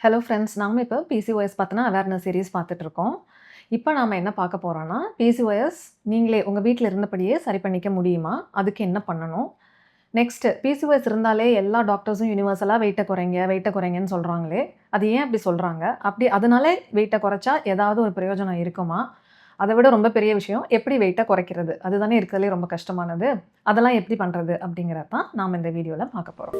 Hello friends, நாம இப்போ PCOS பற்றின அவேர்னஸ் சீரீஸ் பார்த்துட்ருக்கோம். இப்போ நாம் என்ன பார்க்க போகிறோன்னா, பிசிஓஎஸ் நீங்களே உங்கள் வீட்டில் இருந்தபடியே சரி பண்ணிக்க முடியுமா? அதுக்கு என்ன பண்ணணும்? நெக்ஸ்ட்டு பிசிஓஎஸ் இருந்தாலே எல்லா டாக்டர்ஸும் யூனிவர்சலாக வெயிட்டை குறைங்க வெயிட்டை குறைங்கன்னு சொல்கிறாங்களே, அது ஏன் அப்படி சொல்கிறாங்க? அப்படி அதனாலே வெயிட்டை குறைச்சா ஏதாவது ஒரு பிரயோஜனம் இருக்குமா? அதை விட ரொம்ப பெரிய விஷயம் எப்படி வெயிட்டை குறைக்கிறது? அதுதானே இருக்கிறதுலே ரொம்ப கஷ்டமானது. அதெல்லாம் எப்படி பண்ணுறது அப்படிங்கிறது தான் நாம் இந்த வீடியோவில் பார்க்க போகிறோம்.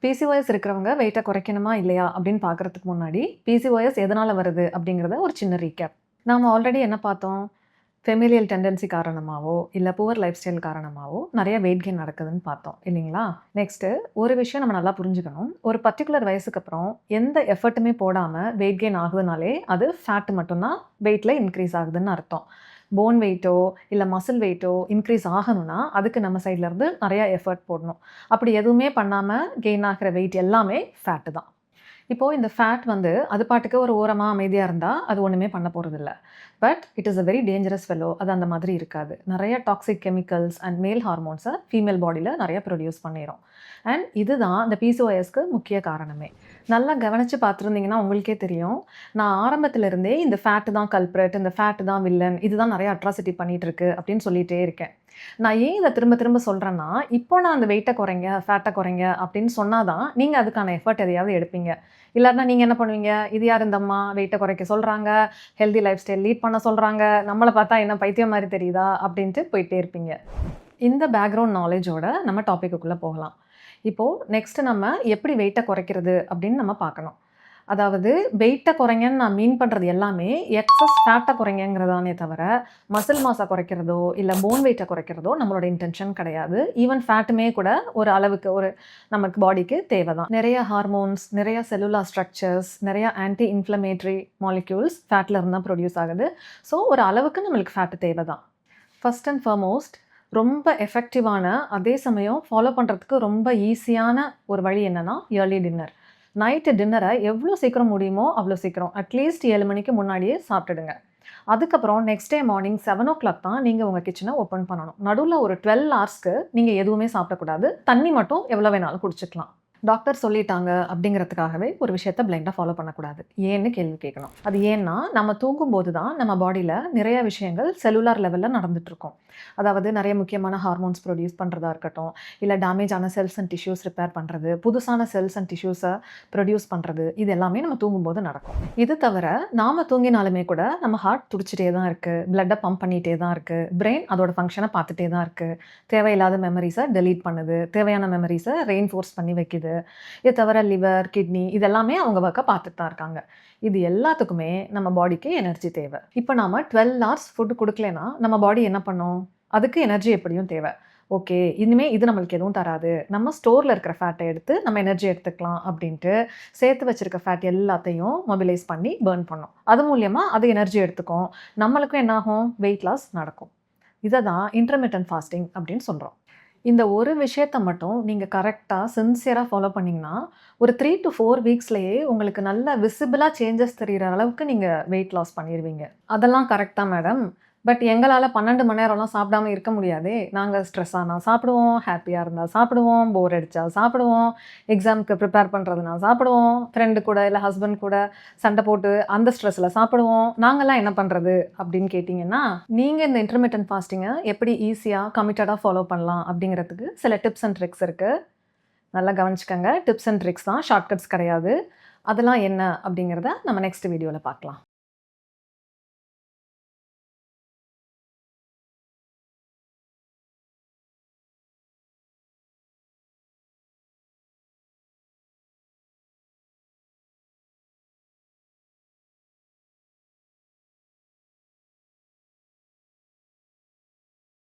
பிசிஓஎஸ் இருக்கிறவங்க வெயிட்டை குறைக்கணுமா இல்லையா அப்படின்னு பார்க்குறதுக்கு முன்னாடி பிசிஓஎஸ் எதனால் வருது அப்படிங்கிறத ஒரு சின்ன ரீகேப். நாம் ஆல்ரெடி என்ன பார்த்தோம்? ஃபெமிலியல் டெண்டன்சி காரணமாகவோ இல்லை புவர் லைஃப் ஸ்டைல் காரணமாகவோ நிறைய வெயிட் கெயின் நடக்குதுன்னு பார்த்தோம் இல்லைங்களா? நெக்ஸ்ட்டு ஒரு விஷயம் நம்ம நல்லா புரிஞ்சுக்கணும். ஒரு பர்டிகுலர் வயசுக்கு அப்புறம் எந்த எஃபர்ட்டுமே போடாமல் வெயிட் கெயின் ஆகுதுனாலே அது ஃபேட் மட்டும்தான் வெயிட்டில் இன்க்ரீஸ் ஆகுதுன்னு அர்த்தம். போன் வெயிட்டோ இல்லை மசில் வெயிட்டோ இன்க்ரீஸ் ஆகணும்னா அதுக்கு நம்ம சைட்லேருந்து நிறையா எஃபர்ட் போடணும். அப்படி எதுவுமே பண்ணாமல் கெயின் ஆகிற வெயிட் எல்லாமே ஃபேட்டு தான். இப்போது இந்த ஃபேட் அது பாட்டுக்கு ஒரு ஓரமாக அமைதியாக இருந்தால் அது ஒன்றுமே பண்ண போகிறதில்ல. But it is a very dangerous fellow. அது அந்த மாதிரி இருக்காது. நிறைய டாக்ஸிக் கெமிக்கல்ஸ் அண்ட் மேல் ஹார்மோன்ஸை ஃபீமேல் பாடியில் நிறைய ப்ரொடியூஸ் பண்ணிடும். அண்ட் இதுதான் இந்த பிசிஓஎஸ்க்கு முக்கிய காரணமே. நல்லா கவனித்து பார்த்துருந்தீங்கன்னா உங்களுக்கே தெரியும். நான் ஆரம்பத்திலிருந்தே இந்த ஃபேட்டு தான் கல்ப்ரேட், இந்த ஃபேட்டு தான் வில்லன், இதுதான் நிறைய அட்ராசிட்டி பண்ணிகிட்ருக்கு அப்படின்னு சொல்லிகிட்டே இருக்கேன். நான் ஏன் இதை திரும்ப திரும்ப சொல்கிறேன்னா, இப்போ நான் அந்த வெயிட்டை குறைங்க ஃபேட்டை குறைங்க அப்படின்னு சொன்னால் தான் நீங்கள் அதுக்கான எஃபர்ட் எதையாவது எடுப்பீங்க. இல்லாட்டினா நீங்கள் என்ன பண்ணுவீங்க? இது யார் இந்த அம்மா வெயிட்டை குறைக்க சொல்கிறாங்க, ஹெல்தி லைஃப் ஸ்டைல் லீட் பண்ண சொல்கிறாங்க, நம்மளை பார்த்தா என்ன பைத்தியம் மாதிரி தெரியுதா அப்படின்ட்டு போயிட்டே இருப்பீங்க. இந்த பேக்ரவுண்ட் நாலேஜோட நம்ம டாப்பிக்குள்ளே போகலாம். இப்போது நெக்ஸ்ட்டு நம்ம எப்படி வெயிட்டை குறைக்கிறது அப்படின்னு நம்ம பார்க்கணும். அதாவது வெயிட்டை குறைங்கன்னு நான் மீன் பண்ணுறது எல்லாமே எக்ஸஸ் ஃபேட்டை குறைங்கிறதானே தவிர மசில் மாஸை குறைக்கிறதோ இல்லை போன் வெயிட்டை குறைக்கிறதோ நம்மளோட இன்டென்ஷன் கிடையாது. ஈவன் ஃபேட்டுமே கூட ஒரு அளவுக்கு ஒரு நமக்கு பாடிக்கு தேவை தான். நிறைய ஹார்மோன்ஸ், நிறைய செல்லுலார் ஸ்ட்ரக்சர்ஸ், நிறைய ஆன்டி இன்ஃப்ளமேட்ரி மாலிக்யூல்ஸ் ஃபேட்டில் இருந்தால் ப்ரொடியூஸ் ஆகுது. ஸோ ஒரு அளவுக்கு நம்மளுக்கு ஃபேட்டு தேவை தான். ஃபர்ஸ்ட் அண்ட் ஃபார்மோஸ்ட் ரொம்ப எஃபெக்டிவான அதே சமயம் ஃபாலோ பண்ணுறதுக்கு ரொம்ப ஈஸியான ஒரு வழி என்னென்னா இயர்லி டின்னர். நைட்டு டின்னரை எவ்வளோ சீக்கிரம் முடியுமோ அவ்வளோ சீக்கிரம், அட்லீஸ்ட் 7 மணிக்கு முன்னாடியே சாப்பிட்டுடுங்க. அதுக்கப்புறம் நெக்ஸ்ட் டே மார்னிங் 7 o'clock தான் நீங்கள் உங்கள் கிச்சனை ஓப்பன் பண்ணணும். நடுவில் ஒரு 12 ஹவர்ஸ்க்கு நீங்கள் எதுவுமே சாப்பிடக்கூடாது. தண்ணி மட்டும் எவ்வளோ வேணாலும் குடிச்சிக்கலாம். டாக்டர் சொல்லிட்டாங்க அப்படிங்கிறதுக்காகவே ஒரு விஷயத்தை பிளைண்டாக ஃபாலோ பண்ணக்கூடாது. ஏன்னு கேள்வி கேட்கணும். அது ஏன்னா நம்ம தூங்கும்போது தான் நம்ம பாடியில் நிறைய விஷயங்கள் செல்லுலார் லெவலில் நடந்துகிட்ருக்கோம். அதாவது நிறைய முக்கியமான ஹார்மோன்ஸ் ப்ரொடியூஸ் பண்ணுறதா இருக்கட்டும், இல்லை டேமேஜ் ஆன செல்ஸ் அண்ட் டிஷ்யூஸ் ரிப்பேர் பண்ணுறது, புதுசான செல்ஸ் அண்ட் டிஷ்யூஸை ப்ரொடியூஸ் பண்ணுறது, இது எல்லாமே நம்ம தூங்கும்போது நடக்கும். இது தவிர நாம் தூங்கினாலுமே கூட நம்ம ஹார்ட் துடிச்சிட்டே தான் இருக்குது, பிளட்டை பம்ப் பண்ணிகிட்டே தான் இருக்குது, பிரெயின் அதோட ஃபங்க்ஷனை பார்த்துட்டே தான் இருக்குது, தேவையில்லாத மெமரிஸை டெலீட் பண்ணுது, தேவையான மெமரிஸை ரெயின்ஃபோர்ஸ் பண்ணி வைக்குது. இது தவிர லிவர், கிட்னி இதெல்லாமே அவங்க ஒர்க்கை பார்த்துட்டு தான் இருக்காங்க. இது எல்லாத்துக்குமே நம்ம பாடிக்கு எனர்ஜி தேவை. இப்போ நாம் 12 hours ஃபுட்டு கொடுக்கலனா நம்ம பாடி என்ன பண்ணும்? அதுக்கு எனர்ஜி எப்படியும் தேவை. ஓகே, இனிமேல் இது நம்மளுக்கு எதுவும் தராது, நம்ம ஸ்டோரில் இருக்கிற ஃபேட்டை எடுத்து நம்ம எனர்ஜி எடுத்துக்கலாம் அப்படின்ட்டு சேர்த்து வச்சுருக்க ஃபேட் எல்லாத்தையும் மொபிலைஸ் பண்ணி பேர்ன் பண்ணோம். அது மூலியமாக அது எனர்ஜி எடுத்துக்கும். நம்மளுக்கும் என்னாகும்? வெயிட் லாஸ் நடக்கும். இதை தான் இன்டர்மிட்டன்ட் ஃபாஸ்டிங் அப்படின்னு சொல்கிறோம். இந்த ஒரு விஷயத்தை மட்டும் நீங்கள் கரெக்டாக சின்சியராக ஃபாலோ பண்ணிங்கன்னா ஒரு 3 to 4 வீக்ஸ்லேயே உங்களுக்கு நல்ல விசிபிளாக சேஞ்சஸ் தெரிகிற அளவுக்கு நீங்கள் வெயிட் லாஸ் பண்ணிடுவீங்க. அதெல்லாம் கரெக்டாக மேடம். பட் எங்களால் 12 மணி நேரம்லாம் சாப்பிடாமல் இருக்க முடியாதே. நாங்கள் ஸ்ட்ரெஸ் ஆனால் சாப்பிடுவோம், ஹாப்பியாக இருந்தால் சாப்பிடுவோம், போர் அடித்தா சாப்பிடுவோம், எக்ஸாமுக்கு ப்ரிப்பேர் பண்ணுறதுனா சாப்பிடுவோம், ஃப்ரெண்டு கூட இல்லை ஹஸ்பண்ட் கூட சண்டை போட்டு அந்த ஸ்ட்ரெஸ்ஸில் சாப்பிடுவோம். நாங்கள்லாம் என்ன பண்ணுறது அப்படின்னு கேட்டிங்கன்னா, நீங்கள் இந்த இன்டர்மிட்டன்ட் ஃபாஸ்டிங்கை எப்படி ஈஸியாக கமிட்டடாக ஃபாலோ பண்ணலாம் அப்படிங்கிறதுக்கு சில டிப்ஸ் அண்ட் ட்ரிக்ஸ் இருக்குது. நல்லா கவனிச்சுக்கோங்க. டிப்ஸ் அண்ட் ட்ரிக்ஸ் தான், ஷார்ட்கட்ஸ் கிடையாது. அதெல்லாம் என்ன அப்படிங்கிறத நம்ம நெக்ஸ்ட் வீடியோவில் பார்க்கலாம்.